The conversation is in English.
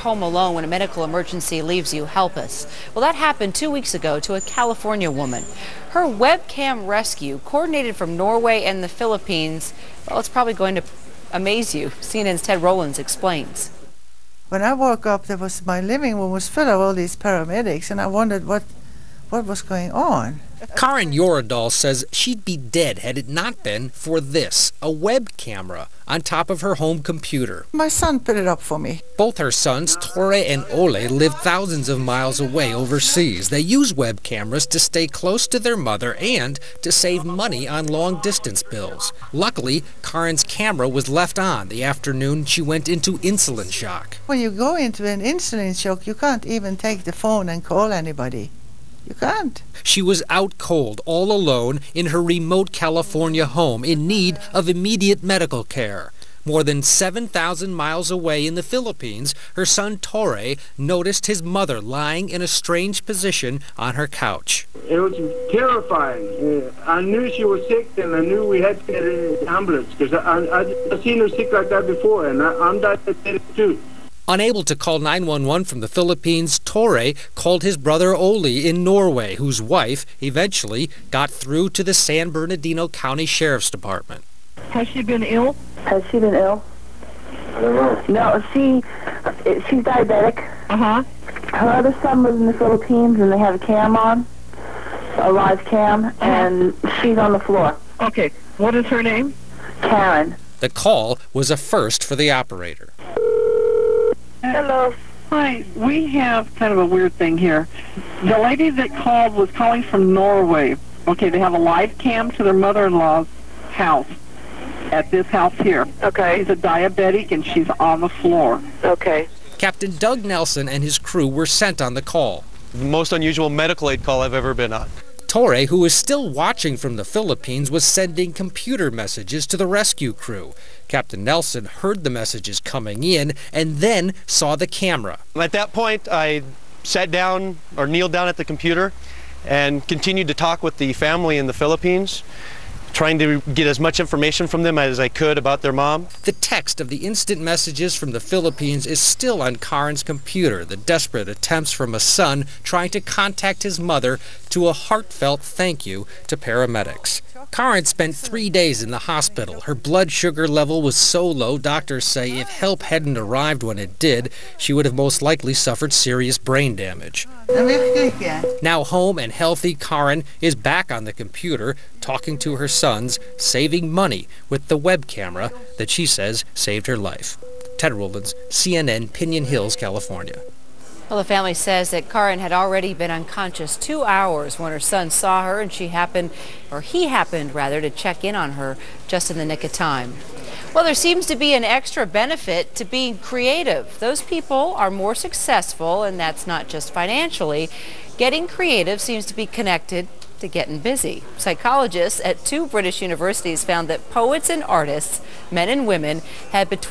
home alone when a medical emergency leaves you helpless. Well, that happened 2 weeks ago to a California woman. Her webcam rescue, coordinated from Norway and the Philippines, well, it's probably going to amaze you. CNN's Ted Rowlands explains. When I woke up, my living room was full of all these paramedics, and I wondered what was going on. Karin Jordal says she'd be dead had it not been for this, a web camera on top of her home computer. My son put it up for me. Both her sons, Tore and Ole, live thousands of miles away overseas. They use web cameras to stay close to their mother and to save money on long-distance bills. Luckily, Karin's camera was left on the afternoon she went into insulin shock. When you go into an insulin shock, you can't even take the phone and call anybody. You can't. She was out cold, all alone, in her remote California home, in need of immediate medical care. More than 7,000 miles away in the Philippines, her son Tore noticed his mother lying in a strange position on her couch. It was terrifying. I knew she was sick, and I knew we had to get an ambulance, because I've seen her sick like that before, and I'm diabetic too. Unable to call 911 from the Philippines, Tore called his brother Ole in Norway, whose wife eventually got through to the San Bernadino County Sheriff's Department. Has she been ill? Has she been ill? I don't know. No, she's diabetic. Uh-huh. Her other son was in the Philippines, and they had a cam on, a live cam, and she's on the floor. Okay. What is her name? Karin. The call was a first for the operator. Hello. Hi. We have kind of a weird thing here. The lady that called was calling from Norway. Okay, they have a live cam to their mother-in-law's house at this house here. Okay. She's a diabetic, and she's on the floor. Okay. Captain Doug Nelson and his crew were sent on the call. The most unusual medical aid call I've ever been on. Tore, who is still watching from the Philippines, was sending computer messages to the rescue crew. Captain Nelson heard the messages coming in and then saw the camera. At that point, I sat down or kneeled down at the computer and continued to talk with the family in the Philippines, trying to get as much information from them as I could about their mom. The text of the instant messages from the Philippines is still on Karin's computer, the desperate attempts from a son trying to contact his mother to a heartfelt thank you to paramedics. Karin spent 3 days in the hospital. Her blood sugar level was so low, doctors say if help hadn't arrived when it did, she would have most likely suffered serious brain damage. Now home and healthy, Karin is back on the computer, talking to her sons, saving money with the web camera that she says saved her life. Ted Rowlands, CNN, Pinion Hills, California. Well, the family says that Karin had already been unconscious 2 hours when her son saw her, and he happened to check in on her just in the nick of time. Well, there seems to be an extra benefit to being creative. Those people are more successful, and that's not just financially. Getting creative seems to be connected to getting busy. Psychologists at 2 British universities found that poets and artists, men and women, had between